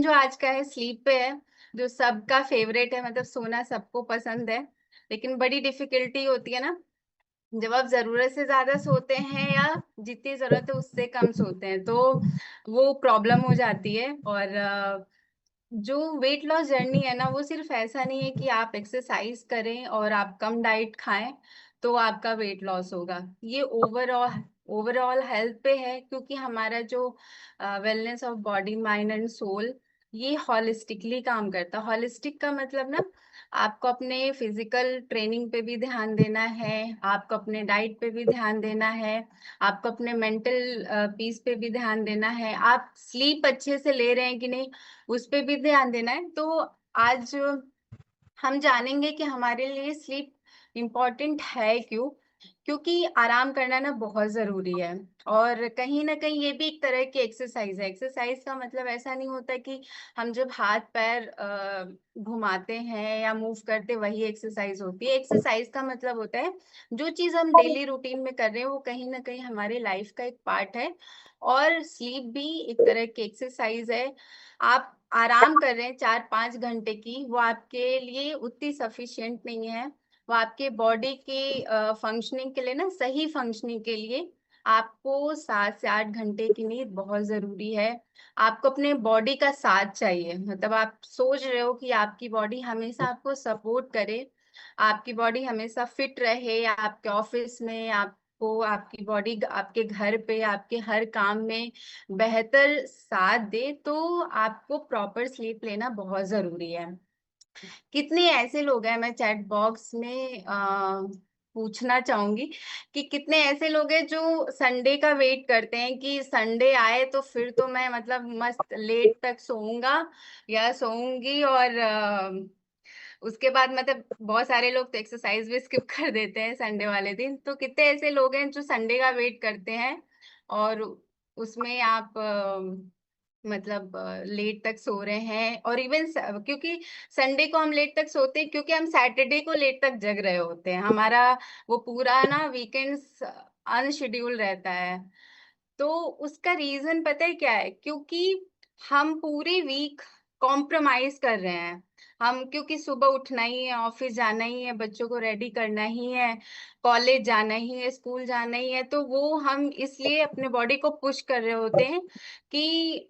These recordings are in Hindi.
जो आज का है स्लीप पे है, जो सबका फेवरेट है। मतलब सोना सबको पसंद है, लेकिन बड़ी डिफिकल्टी होती है ना जब आप जरूरत से ज्यादा सोते हैं या जितनी जरूरत है उससे कम सोते हैं, तो वो प्रॉब्लम हो जाती है। और जो वेट लॉस जर्नी है ना, वो सिर्फ ऐसा नहीं है कि आप एक्सरसाइज करें और आप कम डाइट खाएं तो आपका वेट लॉस होगा। ये ओवरऑल ओवरऑल हेल्थ पे है, क्योंकि हमारा जो wellness of body mind and soul, ये हॉलिस्टिकली काम करता है। हॉलिस्टिक का मतलब ना, आपको अपने फिजिकल ट्रेनिंग पे भी ध्यान देना है, आपको अपने डाइट पे भी ध्यान देना है, आपको अपने मेंटल पीस पे भी ध्यान देना है, आप स्लीप अच्छे से ले रहे हैं कि नहीं उस पे भी ध्यान देना है। तो आज हम जानेंगे कि हमारे लिए स्लीप इम्पोर्टेंट है क्यों। क्योंकि आराम करना ना बहुत जरूरी है, और कहीं ना कहीं ये भी एक तरह की एक्सरसाइज है। एक्सरसाइज का मतलब ऐसा नहीं होता कि हम जब हाथ पैर घुमाते हैं या मूव करते वही एक्सरसाइज होती है। एक्सरसाइज का मतलब होता है जो चीज हम डेली रूटीन में कर रहे हैं वो कहीं ना कहीं हमारे लाइफ का एक पार्ट है। और स्लीप भी एक तरह की एक्सरसाइज है। आप आराम कर रहे हैं 4-5 घंटे की, वो आपके लिए उतनी सफिशिएंट नहीं है। वो आपके बॉडी के फंक्शनिंग के लिए ना, सही फंक्शनिंग के लिए आपको 7 से 8 घंटे की नींद बहुत जरूरी है। आपको अपने बॉडी का साथ चाहिए। मतलब आप सोच रहे हो कि आपकी बॉडी हमेशा आपको सपोर्ट करे, आपकी बॉडी हमेशा फिट रहे, आपके ऑफिस में आपको आपकी बॉडी आपके घर पे आपके हर काम में बेहतर साथ दे, तो आपको प्रॉपर स्लीप लेना बहुत जरूरी है। कितने ऐसे लोग हैं, मैं चैट बॉक्स में पूछना चाहूंगी कि कितने ऐसे लोग हैं जो संडे का वेट करते हैं कि संडे आए तो फिर तो मैं मतलब मस्त लेट तक सोऊंगा या सोऊंगी। और उसके बाद मतलब बहुत सारे लोग तो एक्सरसाइज भी स्किप कर देते हैं संडे वाले दिन। तो कितने ऐसे लोग हैं जो संडे का वेट करते हैं और उसमें आप मतलब लेट तक सो रहे हैं। और इवन क्योंकि संडे को हम लेट तक सोते हैं क्योंकि हम सैटरडे को लेट तक जग रहे होते हैं। हमारा वो पूरा ना वीकेंड्स अनशेड्यूल रहता है। तो उसका रीजन पता है क्या है? क्योंकि हम पूरे वीक कॉम्प्रोमाइज कर रहे हैं। हम क्योंकि सुबह उठना ही है, ऑफिस जाना ही है, बच्चों को रेडी करना ही है, कॉलेज जाना ही है, स्कूल जाना ही है, तो वो हम इसलिए अपने बॉडी को पुश कर रहे होते हैं कि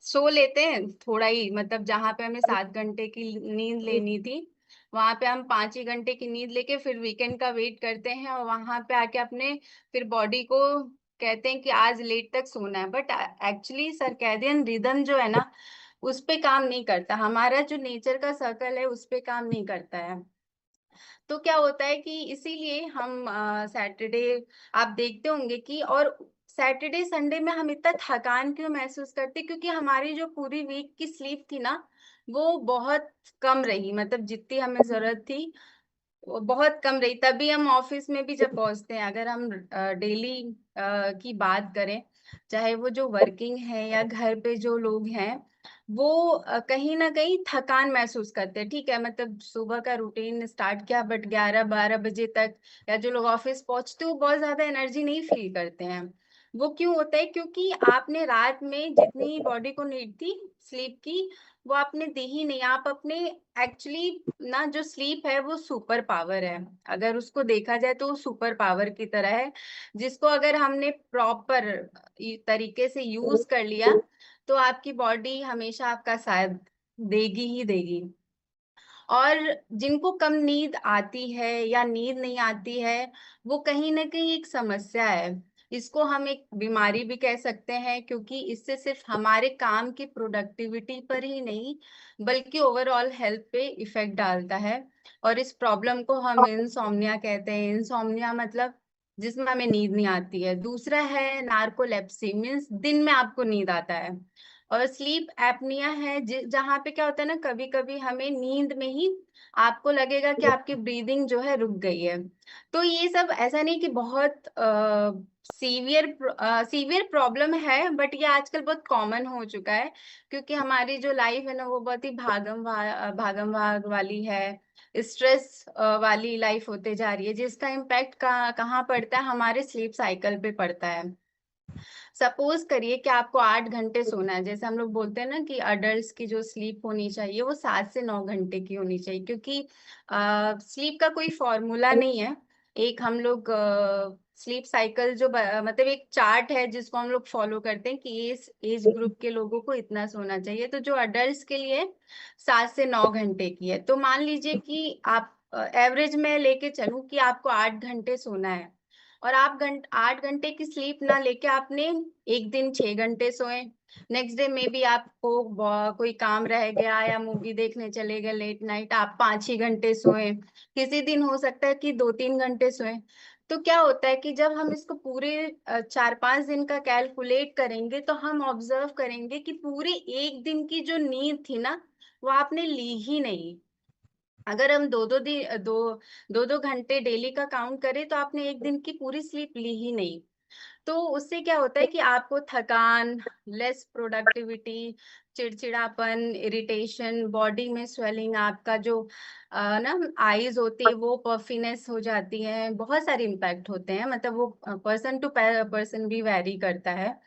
सो लेते हैं थोड़ा ही। मतलब जहां पे हमें 7 घंटे की नींद लेनी थी, वहां पे हम 5 ही घंटे की नींद लेके फिर वीकेंड का वेट करते हैं, और वहां पे आके अपने फिर बॉडी को कहते हैं कि आज लेट तक सोना है। बट एक्चुअली सर्कैडियन रिदम जो है ना, उस पे काम नहीं करता। हमारा जो नेचर का सर्कल है उस पे काम नहीं करता है। तो क्या होता है कि इसीलिए हम सैटरडे, आप देखते होंगे कि, और सैटरडे संडे में हम इतना थकान क्यों महसूस करते, क्योंकि हमारी जो पूरी वीक की स्लीप थी ना, वो बहुत कम रही। मतलब जितनी हमें जरूरत थी वो बहुत कम रही। तभी हम ऑफिस में भी जब पहुंचते हैं, अगर हम डेली की बात करें, चाहे वो जो वर्किंग है या घर पे जो लोग हैं, वो कहीं ना कहीं थकान महसूस करते हैं। ठीक है, मतलब सुबह का रूटीन स्टार्ट किया बट 11-12 बजे तक, या जो लोग ऑफिस पहुंचते, वो बहुत ज्यादा एनर्जी नहीं फील करते हैं। वो क्यों होता है? क्योंकि आपने रात में जितनी बॉडी को नीड थी स्लीप की, वो आपने दी ही नहीं। आप अपने एक्चुअली ना, जो स्लीप है वो सुपर पावर है। अगर उसको देखा जाए तो वो सुपर पावर की तरह है, जिसको अगर हमने प्रॉपर तरीके से यूज कर लिया तो आपकी बॉडी हमेशा आपका साथ देगी ही देगी। और जिनको कम नींद आती है या नींद नहीं आती है, वो कहीं ना कहीं एक समस्या है। इसको हम एक बीमारी भी कह सकते हैं, क्योंकि इससे सिर्फ हमारे काम की प्रोडक्टिविटी पर ही नहीं बल्कि ओवरऑल हेल्थ पे इफेक्ट डालता है। और इस प्रॉब्लम को हम इंसोम्निया कहते हैं। इंसोम्निया मतलब जिसमें हमें नींद नहीं आती है। दूसरा है नार्कोलेप्सी, मीन्स दिन में आपको नींद आता है। और स्लीप एपनिया है जहाँ पे क्या होता है ना, कभी कभी हमें नींद में ही आपको लगेगा कि आपकी ब्रीदिंग जो है रुक गई है। तो ये सब ऐसा नहीं कि बहुत सीवियर सीवियर प्रॉब्लम है, बट ये आजकल बहुत कॉमन हो चुका है, क्योंकि हमारी जो लाइफ है ना वो बहुत ही भागम भाग वाली है, स्ट्रेस वाली लाइफ होते जा रही है, जिसका इम्पैक्ट कहाँ पड़ता है? हमारे स्लीप साइकिल पे पड़ता है। सपोज करिए कि आपको 8 घंटे सोना है, जैसे हम लोग बोलते हैं ना कि अडल्ट की जो स्लीप होनी चाहिए वो 7 से 9 घंटे की होनी चाहिए, क्योंकि स्लीप का कोई फॉर्मूला नहीं है। एक हम लोग स्लीप साइकिल जो मतलब एक चार्ट है जिसको हम लोग फॉलो करते हैं कि इस एज ग्रुप के लोगों को इतना सोना चाहिए। तो जो अडल्ट के लिए 7 से 9 घंटे की है, तो मान लीजिए कि आप एवरेज में लेके चलूं कि आपको 8 घंटे सोना है, और आप 8 घंटे की स्लीप ना लेके आपने एक दिन 6 घंटे सोए, नेक्स्ट डे में भी आपको कोई काम रह गया या मूवी देखने चले गए लेट नाइट, आप 5 ही घंटे सोए, किसी दिन हो सकता है कि 2-3 घंटे सोए। तो क्या होता है कि जब हम इसको पूरे 4-5 दिन का कैलकुलेट करेंगे तो हम ऑब्जर्व करेंगे कि पूरे एक दिन की जो नींद थी ना, वो आपने ली ही नहीं। अगर हम दो दो घंटे डेली का काउंट करें तो आपने एक दिन की पूरी स्लीप ली ही नहीं। तो उससे क्या होता है कि आपको थकान, लेस प्रोडक्टिविटी, चिड़चिड़ापन, इरिटेशन, बॉडी में स्वेलिंग, आपका जो ना आईज होती है वो पफिनेस हो जाती है, बहुत सारे इम्पैक्ट होते हैं, मतलब वो पर्सन टू पर्सन भी वैरी करता है।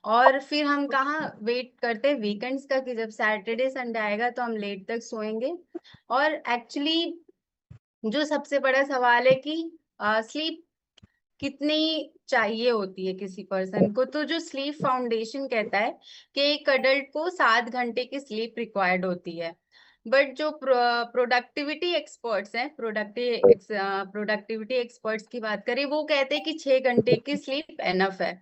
और फिर हम कहाँ वेट करते हैं वीकेंड्स का कि जब सैटरडे संडे आएगा तो हम लेट तक सोएंगे। और एक्चुअली जो सबसे बड़ा सवाल है कि स्लीप कितनी चाहिए होती है किसी पर्सन को, तो जो स्लीप फाउंडेशन कहता है कि एक अडल्ट को 7 घंटे की स्लीप रिक्वायर्ड होती है। बट जो प्रोडक्टिविटी एक्सपर्ट्स हैं, प्रोडक्टिविटी एक्सपर्ट्स की बात करें, वो कहते हैं कि 6 घंटे की स्लीप एनफ है।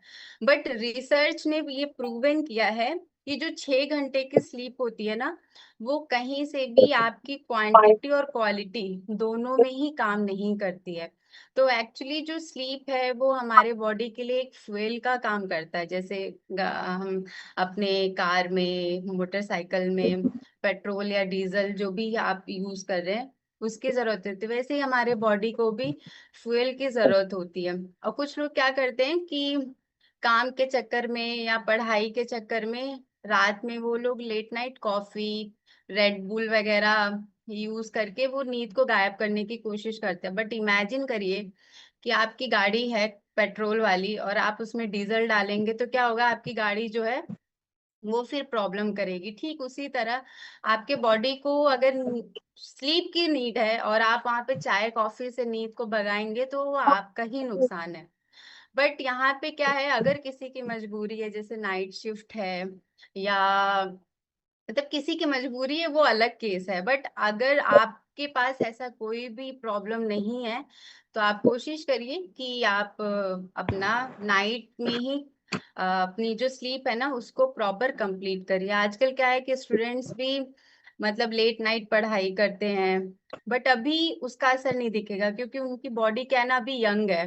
बट रिसर्च ने ये प्रूवन किया है कि जो 6 घंटे की स्लीप होती है ना, वो कहीं से भी आपकी क्वांटिटी और क्वालिटी दोनों में ही काम नहीं करती है। तो एक्चुअली जो स्लीप है वो हमारे बॉडी के लिए एक फ्यूल का काम करता है। जैसे हम अपने कार में, मोटरसाइकिल में पेट्रोल या डीजल जो भी आप यूज कर रहे हैं उसकी जरूरत होती है, वैसे ही हमारे बॉडी को भी फ्यूल की जरूरत होती है। और कुछ लोग क्या करते हैं कि काम के चक्कर में या पढ़ाई के चक्कर में रात में वो लोग late night coffee, red bull वगैरह यूज करके वो नींद को गायब करने की कोशिश करते हैं। बट इमेजिन करिए कि आपकी गाड़ी है पेट्रोल वाली और आप उसमें डीजल डालेंगे, तो क्या होगा, आपकी गाड़ी जो है वो फिर प्रॉब्लम करेगी। ठीक उसी तरह आपके बॉडी को अगर स्लीप की नीड है और आप वहां पे चाय कॉफी से नींद को भगाएंगे तो वो आपका ही नुकसान है। बट यहाँ पे क्या है, अगर किसी की मजबूरी है, जैसे नाइट शिफ्ट है या मतलब किसी की मजबूरी है, वो अलग केस है। बट अगर आपके पास ऐसा कोई भी प्रॉब्लम नहीं है तो आप कोशिश करिए कि आप अपना नाइट में ही अपनी जो स्लीप है ना उसको प्रॉपर कंप्लीट करिए। आजकल क्या है कि स्टूडेंट्स भी मतलब लेट नाइट पढ़ाई करते हैं, बट अभी उसका असर नहीं दिखेगा क्योंकि उनकी बॉडी क्या है ना, अभी यंग है,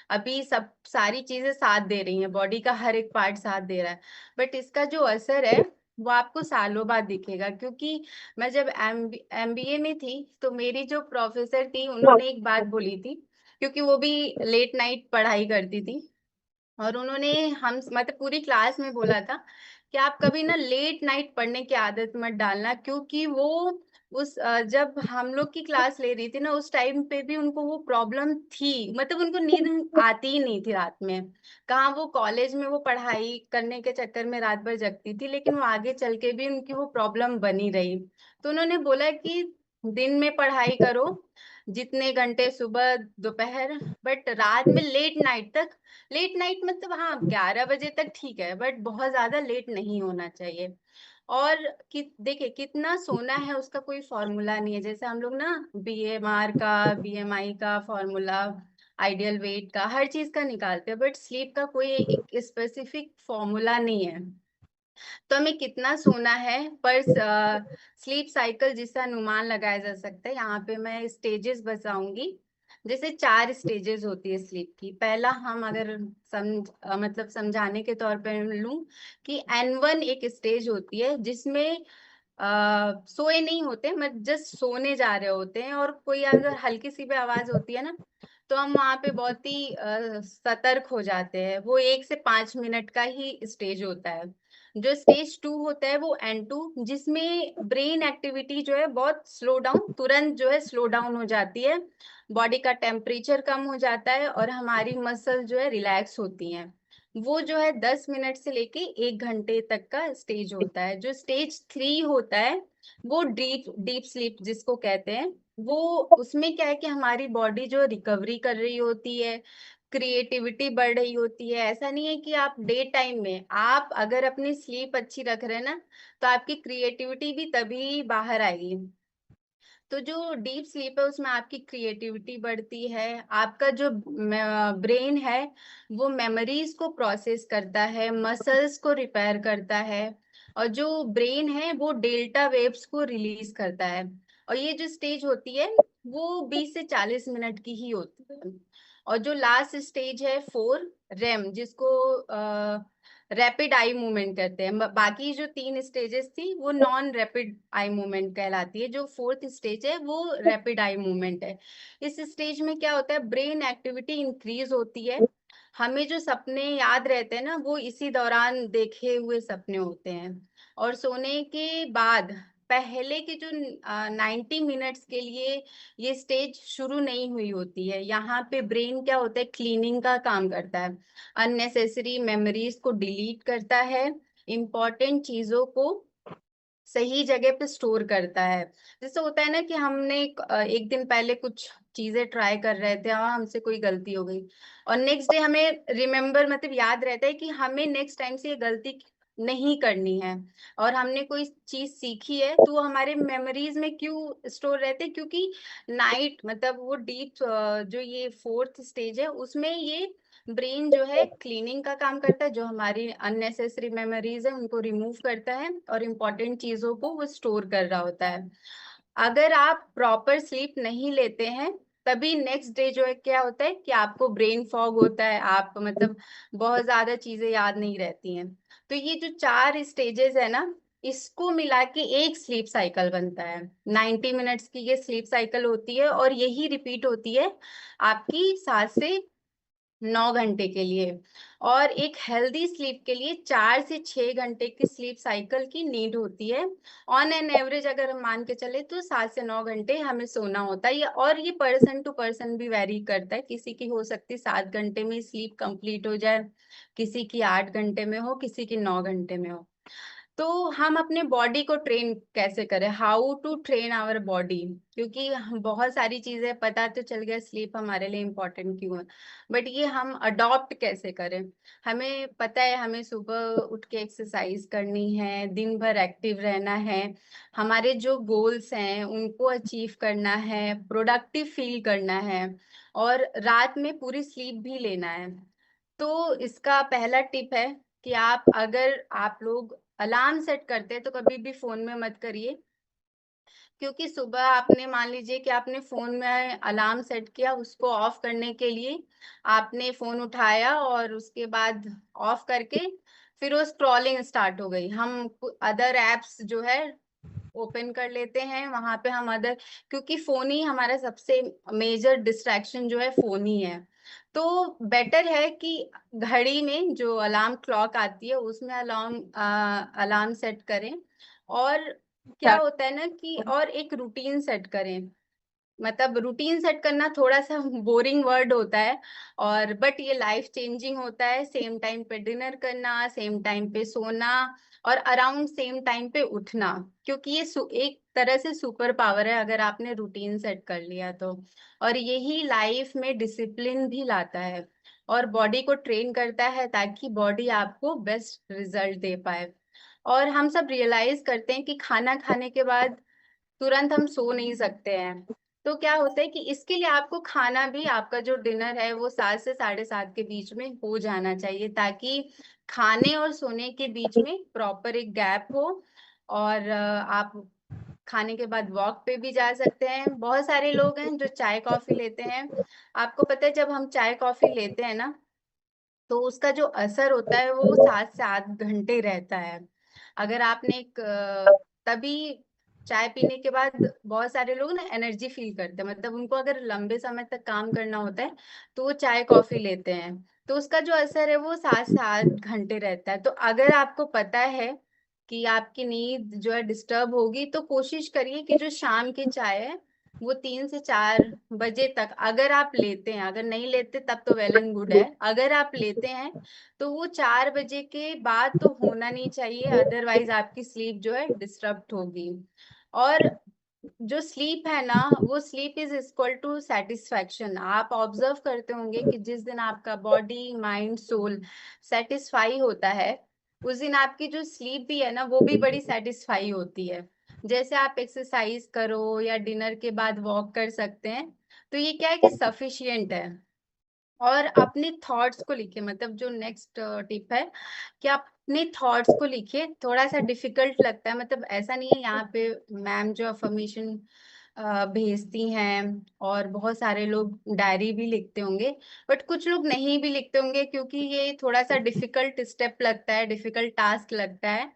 अभी सब सारी चीजें साथ दे रही हैं, बॉडी का हर एक पार्ट साथ दे रहा है। बट इसका जो असर है वो आपको सालों बाद दिखेगा। क्योंकि मैं जब एमबीए में थी तो मेरी जो प्रोफेसर थी उन्होंने एक बात बोली थी, क्योंकि वो भी लेट नाइट पढ़ाई करती थी, और उन्होंने हम मतलब पूरी क्लास में बोला था कि आप कभी ना लेट नाइट पढ़ने की आदत मत डालना। क्योंकि वो जब हम लोग की क्लास ले रही थी ना उस टाइम पे भी उनको वो प्रॉब्लम थी, मतलब उनको नींद आती ही नहीं थी रात में। कहाँ वो कॉलेज में वो पढ़ाई करने के चक्कर में रात भर जगती थी, लेकिन वो आगे चल के भी उनकी वो प्रॉब्लम बनी रही। तो उन्होंने बोला कि दिन में पढ़ाई करो जितने घंटे, सुबह दोपहर, बट रात में लेट नाइट तक, लेट नाइट मतलब हाँ 11 बजे तक ठीक है, बट बहुत ज्यादा लेट नहीं होना चाहिए। और देखिए कितना सोना है उसका कोई फॉर्मूला नहीं है। जैसे हम लोग ना बीएमआर का, बीएमआई का फॉर्मूला, आइडियल वेट का, हर चीज का निकालते हैं, बट स्लीप का कोई एक स्पेसिफिक फॉर्मूला नहीं है। तो हमें कितना सोना है पर स्लीप साइकिल जिसका अनुमान लगाया जा सकता है, यहाँ पे मैं स्टेजेस बताऊंगी। जैसे 4 स्टेजेस होती है स्लीप की। पहला हम अगर मतलब समझाने के तौर पर लूं कि N1 एक स्टेज होती है जिसमें सोए नहीं होते, मतलब जस्ट सोने जा रहे होते हैं, और कोई अगर हल्की सी भी आवाज होती है ना तो हम वहां पे बहुत ही सतर्क हो जाते हैं। वो 1 से 5 मिनट का ही स्टेज होता है। जो स्टेज 2 होता है वो N2, जिसमें ब्रेन एक्टिविटी जो है बहुत स्लो डाउन, तुरंत जो है स्लो डाउन हो जाती है, बॉडी का टेम्परेचर कम हो जाता है और हमारी मसल जो है रिलैक्स होती हैं। वो जो है 10 मिनट से लेके 1 घंटे तक का स्टेज होता है। जो स्टेज 3 होता है वो डीप डीप स्लीप जिसको कहते हैं, वो उसमें क्या है कि हमारी बॉडी जो रिकवरी कर रही होती है, क्रिएटिविटी बढ़ रही होती है। ऐसा नहीं है कि आप डे टाइम में आप अगर अपनी स्लीप अच्छी रख रहे हैं ना, तो आपकी क्रिएटिविटी भी तभी बाहर आएगी। तो जो डीप स्लीप है उसमें आपकी क्रिएटिविटी बढ़ती है, आपका जो ब्रेन है वो मेमोरीज को प्रोसेस करता है, मसल्स को रिपेयर करता है, और जो ब्रेन है वो डेल्टा वेव्स को रिलीज करता है। और ये जो स्टेज होती है वो 20 से 40 मिनट की ही होती है। और जो लास्ट स्टेज है 4, रेम, जिसको रैपिड आई मूवमेंट कहते हैं। बाकी जो 3 स्टेजेस थी वो नॉन रैपिड आई मूवमेंट कहलाती है। जो 4th स्टेज है वो रैपिड आई मूवमेंट है। इस स्टेज में क्या होता है, ब्रेन एक्टिविटी इंक्रीज होती है। हमें जो सपने याद रहते हैं ना वो इसी दौरान देखे हुए सपने होते हैं। और सोने के बाद पहले के जो 90 मिनट्स के लिए ये स्टेज शुरू नहीं हुई होती है। यहाँ पे ब्रेन क्या होता है, क्लीनिंग का काम करता है, अननेसेसरी मेमोरीज को डिलीट करता है, इंपॉर्टेंट चीजों को सही जगह पे स्टोर करता है। जैसे होता है ना कि हमने एक दिन पहले कुछ चीजें ट्राई कर रहे थे और हमसे कोई गलती हो गई, और नेक्स्ट डे हमें रिमेम्बर मतलब याद रहता है कि हमें नेक्स्ट टाइम से ये गलती नहीं करनी है। और हमने कोई चीज सीखी है तो वो हमारे मेमोरीज में क्यों स्टोर रहते हैं, क्योंकि नाइट मतलब वो डीप जो ये 4th स्टेज है उसमें ये ब्रेन जो है क्लीनिंग का काम करता है, जो हमारी अननेसेसरी मेमोरीज है उनको रिमूव करता है और इम्पोर्टेंट चीजों को वो स्टोर कर रहा होता है। अगर आप प्रॉपर स्लीप नहीं लेते हैं तभी नेक्स्ट डे जो है क्या होता है कि आपको ब्रेन फॉग होता है, आप मतलब बहुत ज्यादा चीजें याद नहीं रहती हैं। तो ये जो 4 स्टेजेस है ना, इसको मिला के एक स्लीप साइकिल बनता है। 90 मिनट्स की ये स्लीप साइकिल होती है और यही रिपीट होती है आपकी 7 से 9 घंटे के लिए। और एक हेल्दी स्लीप के लिए 4 से 6 घंटे की स्लीप साइकिल की नीड होती है। ऑन एन एवरेज अगर हम मान के चले तो 7 से 9 घंटे हमें सोना होता है। और ये पर्सन टू पर्सन भी वेरी करता है, किसी की हो सकती है 7 घंटे में स्लीप कंप्लीट हो जाए, किसी की 8 घंटे में हो, किसी की 9 घंटे में हो। तो हम अपने बॉडी को ट्रेन कैसे करें, how to train our body, क्योंकि बहुत सारी चीजें पता तो चल गया स्लीप हमारे लिए इम्पोर्टेंट क्यों है, बट ये हम अडॉप्ट कैसे करें। हमें पता है हमें सुबह उठ के एक्सरसाइज करनी है, दिन भर एक्टिव रहना है, हमारे जो गोल्स हैं उनको अचीव करना है, प्रोडक्टिव फील करना है, और रात में पूरी स्लीप भी लेना है। तो इसका पहला टिप है कि आप अगर आप लोग अलार्म सेट करते हैं तो कभी भी फोन में मत करिए। क्योंकि सुबह आपने मान लीजिए कि आपने फोन में अलार्म सेट किया, उसको ऑफ करने के लिए आपने फोन उठाया और उसके बाद ऑफ करके फिर वो स्क्रॉलिंग स्टार्ट हो गई। हम अदर एप्स जो है ओपन कर लेते हैं, वहां पे हम अदर, क्योंकि फोन ही हमारा सबसे मेजर डिस्ट्रैक्शन जो है फोन ही है। तो बेटर है कि घड़ी में जो अलार्म क्लॉक आती है उसमें अलार्म सेट करें। और क्या अच्छा। होता है ना कि और एक रूटीन सेट करें। मतलब रूटीन सेट करना थोड़ा सा बोरिंग वर्ड होता है, और बट ये लाइफ चेंजिंग होता है। सेम टाइम पे डिनर करना, सेम टाइम पे सोना, और अराउंड सेम टाइम पे उठना, क्योंकि ये एक तरह से सुपर पावर है अगर आपने रूटीन सेट कर लिया तो। और यही लाइफ में डिसिप्लिन भी लाता है और बॉडी को ट्रेन करता है ताकि बॉडी आपको बेस्ट रिजल्ट दे पाए। और हम सब रियलाइज करते हैं कि खाना खाने के बाद तुरंत हम सो नहीं सकते हैं। तो क्या होता है कि इसके लिए आपको खाना भी, आपका जो डिनर है वो 7 से 7:30 के बीच में हो जाना चाहिए, ताकि खाने और सोने के बीच में प्रॉपर एक गैप हो। और आप खाने के बाद वॉक पे भी जा सकते हैं। बहुत सारे लोग हैं जो चाय कॉफी लेते हैं। आपको पता है जब हम चाय कॉफी लेते हैं ना, तो उसका जो असर होता है वो 7 से 8 घंटे रहता है। अगर आपने तभी चाय पीने के बाद बहुत सारे लोग ना एनर्जी फील करते हैं, मतलब उनको अगर लंबे समय तक काम करना होता है तो वो चाय कॉफी लेते हैं, तो उसका जो असर है वो 7 से 8 घंटे रहता है। तो अगर आपको पता है कि आपकी नींद जो है डिस्टर्ब होगी तो कोशिश करिए कि जो शाम की चाय है वो 3 से 4 बजे तक अगर आप लेते हैं, अगर नहीं लेते तब तो वेल एंड गुड है, अगर आप लेते हैं तो वो 4 बजे के बाद तो होना नहीं चाहिए, अदरवाइज आपकी स्लीप जो है डिस्टर्ब होगी। और जो स्लीप है ना, वो sleep is equal to satisfaction. आप ऑब्जर्व करते होंगे कि जिस दिन आपका बॉडी माइंड सोल सेटिस्फाई होता है, उस दिन आपकी जो स्लीप भी है ना, वो भी बड़ी सेटिस्फाई होती है। जैसे आप एक्सरसाइज करो या डिनर के बाद वॉक कर सकते हैं, तो ये क्या है कि सफिशियंट है। और अपने थॉट्स को लिखिए, मतलब जो नेक्स्ट टिप है कि आप अपने थॉट्स को लिखिए। थोड़ा सा डिफिकल्ट लगता है, मतलब ऐसा नहीं है, यहाँ पे मैम जो अफर्मेशन भेजती हैं और बहुत सारे लोग डायरी भी लिखते होंगे, बट कुछ लोग नहीं भी लिखते होंगे, क्योंकि ये थोड़ा सा डिफिकल्ट स्टेप लगता है, डिफिकल्ट टास्क लगता है।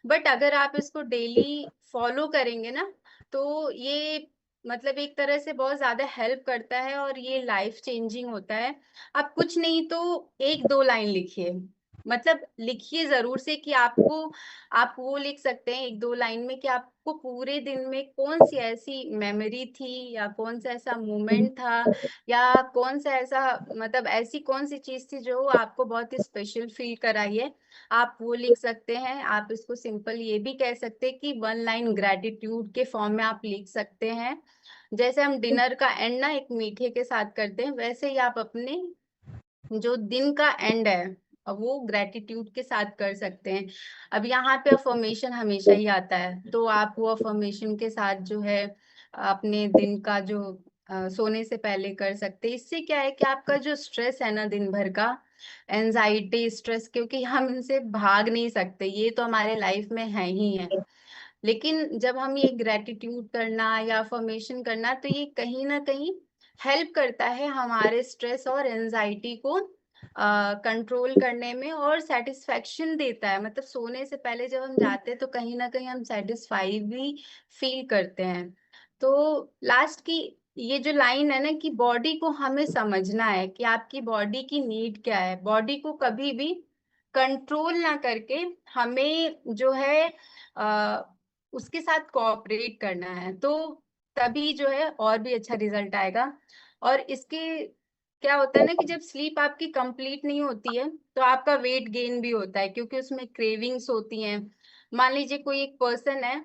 बट अगर आप इसको डेली फॉलो करेंगे ना, तो ये मतलब एक तरह से बहुत ज्यादा हेल्प करता है और ये लाइफ चेंजिंग होता है। आप कुछ नहीं तो 1-2 लाइन लिखिए, मतलब लिखिए जरूर से कि आपको, आप वो लिख सकते हैं 1-2 लाइन में कि आपको पूरे दिन में कौन सी ऐसी मेमोरी थी, या कौन सा ऐसा मोमेंट था, या कौन सा ऐसा, मतलब ऐसी कौन सी चीज थी जो आपको बहुत ही स्पेशल फील कराई है। आप वो लिख सकते हैं। आप इसको सिंपल ये भी कह सकते हैं कि 1 लाइन ग्रेटिट्यूड के फॉर्म में आप लिख सकते हैं। जैसे हम डिनर का एंड ना एक मीठे के साथ करते हैं, वैसे ही आप अपने जो दिन का एंड है, अब वो ग्रेटिट्यूड के साथ कर सकते हैं। अब यहाँ पे अफर्मेशन हमेशा ही आता है, तो आप वो अफर्मेशन के साथ जो है अपने दिन का जो सोने से पहले कर सकते हैं। इससे क्या है कि आपका जो स्ट्रेस है ना दिन भर का, एनजाइटी स्ट्रेस, क्योंकि हम इनसे भाग नहीं सकते, ये तो हमारे लाइफ में है ही है। लेकिन जब हम ये ग्रेटिट्यूड करना या अफर्मेशन करना, तो ये कहीं ना कहीं हेल्प करता है हमारे स्ट्रेस और एंजाइटी को कंट्रोल करने में, और सेटिस्फेक्शन देता है। मतलब सोने से पहले जब हम जाते हैं तो कहीं ना कहीं हम सेटिस्फाई भी फील करते हैं। तो लास्ट की ये जो लाइन है ना, कि बॉडी को हमें समझना है कि आपकी बॉडी की नीड क्या है, बॉडी को कभी भी कंट्रोल ना करके हमें जो है उसके साथ कोऑपरेट करना है, तो तभी जो है और भी अच्छा रिजल्ट आएगा। और इसके क्या होता है ना कि जब स्लीप आपकी कंप्लीट नहीं होती है, तो आपका वेट गेन भी होता है, क्योंकि उसमें क्रेविंग्स होती हैं। मान लीजिए कोई एक पर्सन है,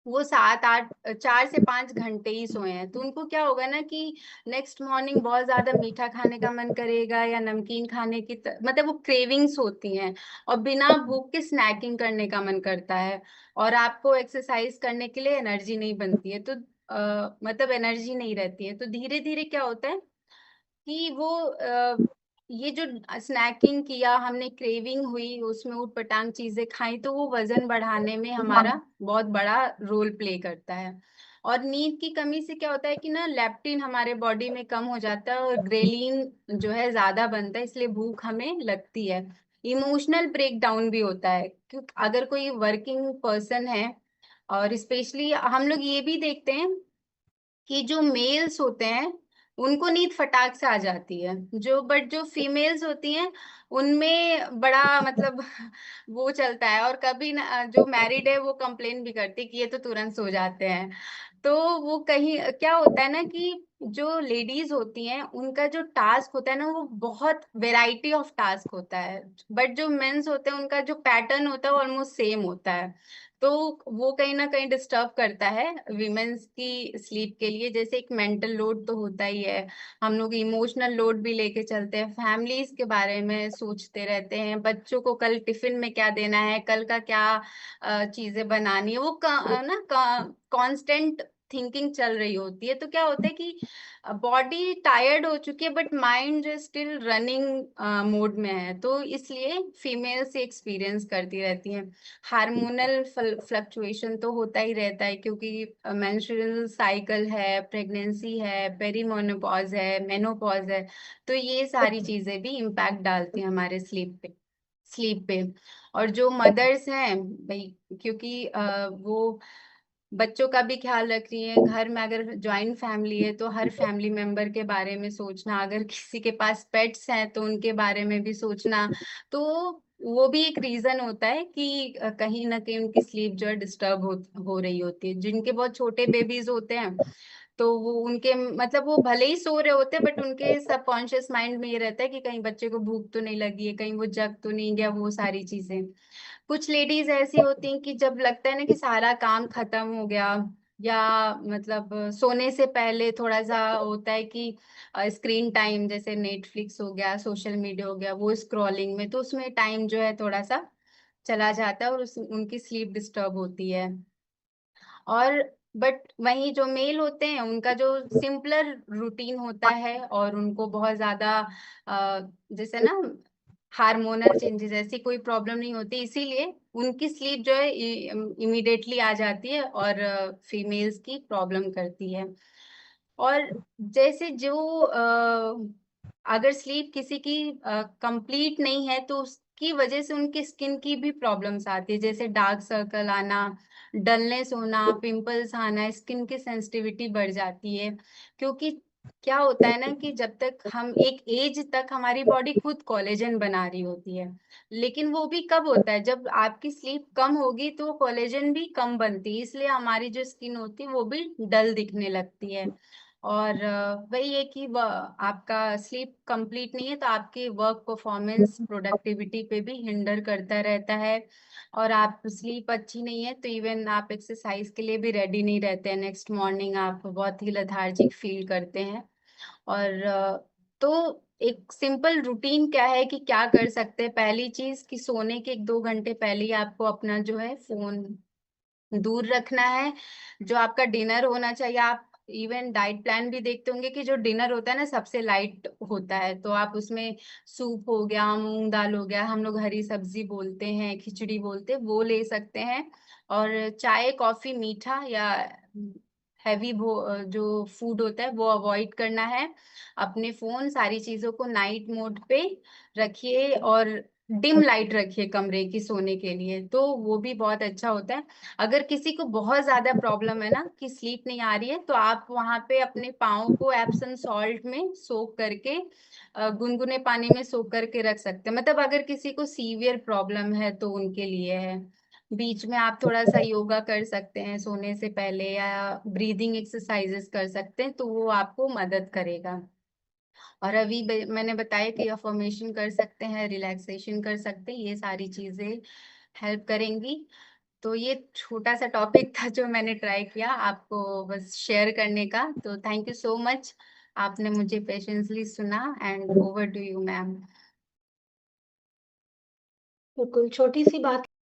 वो 7-8 4 से 5 घंटे ही सोए हैं, तो उनको क्या होगा ना कि नेक्स्ट मॉर्निंग बहुत ज्यादा मीठा खाने का मन करेगा या नमकीन खाने की मतलब वो क्रेविंग्स होती हैं, और बिना भूख के स्नैकिंग करने का मन करता है। और आपको एक्सरसाइज करने के लिए एनर्जी नहीं बनती है, तो मतलब एनर्जी नहीं रहती है, तो धीरे धीरे क्या होता है कि वो ये जो स्नैकिंग किया हमने, क्रेविंग हुई, उसमें ऊटपटांग चीजें खाई, तो वो वजन बढ़ाने में हमारा बहुत बड़ा रोल प्ले करता है। और नींद की कमी से क्या होता है कि ना, लेप्टिन हमारे बॉडी में कम हो जाता है और ग्रेलिन जो है ज्यादा बनता है, इसलिए भूख हमें लगती है। इमोशनल ब्रेकडाउन भी होता है, क्योंकि अगर कोई वर्किंग पर्सन है, और स्पेशली हम लोग ये भी देखते हैं कि जो मेल्स होते हैं उनको नींद फटाक से आ जाती है, जो फीमेल्स होती हैं उनमें बड़ा मतलब वो चलता है। और कभी ना जो मैरिड है वो कंप्लेन भी करती है कि ये तो तुरंत सो जाते हैं। तो वो कहीं क्या होता है ना कि जो लेडीज होती हैं उनका जो टास्क होता है ना, वो बहुत वेराइटी ऑफ टास्क होता है, बट जो मेंस होते हैं उनका जो पैटर्न होता है वो ऑलमोस्ट सेम होता है। तो वो कहीं ना कहीं डिस्टर्ब करता है विमेन्स की स्लीप के लिए। जैसे एक मेंटल लोड तो होता ही है, हम लोग इमोशनल लोड भी लेके चलते हैं, फैमिलीज के बारे में सोचते रहते हैं, बच्चों को कल टिफिन में क्या देना है, कल का क्या चीजें बनानी है, वो ना कांस्टेंट थिंकिंग चल रही होती है। तो क्या होता है कि बॉडी टायर्ड हो चुकी है, बट माइंड जो स्टिल रनिंग मोड में है, तो इसलिए फीमेल से एक्सपीरियंस करती रहती हैं। हार्मोनल फ्लक्चुएशन तो होता ही रहता है, क्योंकि मेंस्ट्रुअल साइकिल है, प्रेगनेंसी है, पेरीमोनोपॉज है, मेनोपॉज है, तो ये सारी चीजें भी इम्पैक्ट डालती हैं हमारे स्लीप पे। और जो मदर्स हैं भाई, क्योंकि वो बच्चों का भी ख्याल रख रही है, घर में अगर जॉइंट फैमिली है तो हर फैमिली मेंबर के बारे में सोचना, अगर किसी के पास पेट्स हैं तो उनके बारे में भी सोचना। तो वो भी एक रीजन होता है कि कहीं ना कहीं उनकी स्लीप जो है डिस्टर्ब हो रही होती है। जिनके बहुत छोटे बेबीज होते हैं तो वो उनके मतलब वो भले ही सो रहे होते हैं बट उनके सबकॉन्शियस माइंड में ये रहता है कि कहीं बच्चे को भूख तो नहीं लगी है, कहीं वो जग तो नहीं गया, वो सारी चीजें। कुछ लेडीज ऐसी होती हैं कि जब लगता है ना कि सारा काम खत्म हो गया, या मतलब सोने से पहले थोड़ा सा होता है कि स्क्रीन टाइम जैसे नेटफ्लिक्स हो गया, सोशल मीडिया हो गया, वो स्क्रॉलिंग में तो उसमें टाइम जो है थोड़ा सा चला जाता है और उनकी स्लीप डिस्टर्ब होती है। और बट वही जो मेल होते हैं उनका जो सिंपलर रूटीन होता है और उनको बहुत ज्यादा जैसे ना हार्मोनल चेंजेस ऐसी कोई प्रॉब्लम नहीं होती, इसीलिए उनकी स्लीप जो है इमीडिएटली आ जाती है और फीमेल्स की प्रॉब्लम करती है। और जैसे जो अगर स्लीप किसी की कंप्लीट नहीं है तो उसकी वजह से उनकी स्किन की भी प्रॉब्लम्स आती है, जैसे डार्क सर्कल आना, डलनेस होना, पिंपल्स आना, स्किन की सेंसिटिविटी बढ़ जाती है। क्योंकि क्या होता है ना कि जब तक हम एक एज तक हमारी बॉडी खुद कोलेजन बना रही होती है, लेकिन वो भी कब होता है जब आपकी स्लीप कम होगी तो कोलेजन भी कम बनती है, इसलिए हमारी जो स्किन होती है वो भी डल दिखने लगती है। और वही है कि आपका स्लीप कंप्लीट नहीं है तो आपके वर्क परफॉर्मेंस प्रोडक्टिविटी पे भी हिंडर करता रहता है। और आप स्लीप अच्छी नहीं है तो इवन आप एक्सरसाइज के लिए भी रेडी नहीं रहते हैं, नेक्स्ट मॉर्निंग आप बहुत ही लेथार्जिक फील करते हैं। और तो एक सिंपल रूटीन क्या है कि क्या कर सकते हैं, पहली चीज कि सोने के 1-2 घंटे पहले ही आपको अपना जो है फोन दूर रखना है। जो आपका डिनर होना चाहिए, आप इवन डाइट प्लान भी देखते होंगे कि जो डिनर होता है ना सबसे लाइट होता है, तो आप उसमें सूप हो गया, मूंग दाल हो गया, हम लोग हरी सब्जी बोलते हैं, खिचड़ी बोलते हैं, वो ले सकते हैं। और चाय कॉफी मीठा या हैवी जो फूड होता है वो अवॉइड करना है। अपने फोन सारी चीजों को नाइट मोड पे रखिए और डिम लाइट रखिए कमरे की सोने के लिए, तो वो भी बहुत अच्छा होता है। अगर किसी को बहुत ज्यादा प्रॉब्लम है ना कि स्लीप नहीं आ रही है तो आप वहां पे अपने पाँव को एप्सम सॉल्ट में सोक करके गुनगुने पानी में सोक करके रख सकते हैं, मतलब अगर किसी को सीवियर प्रॉब्लम है तो उनके लिए है। बीच में आप थोड़ा सा योगा कर सकते हैं सोने से पहले, या ब्रीदिंग एक्सरसाइजेस कर सकते हैं, तो वो आपको मदद करेगा। और अभी मैंने बताया कि अफर्मेशन कर सकते हैं, रिलैक्सेशन कर सकते हैं, ये सारी चीजें हेल्प करेंगी। तो ये छोटा सा टॉपिक था जो मैंने ट्राई किया आपको बस शेयर करने का, तो थैंक यू सो मच। आपने मुझे पेशेंसली सुना and over to you ma'am. बिल्कुल छोटी सी बात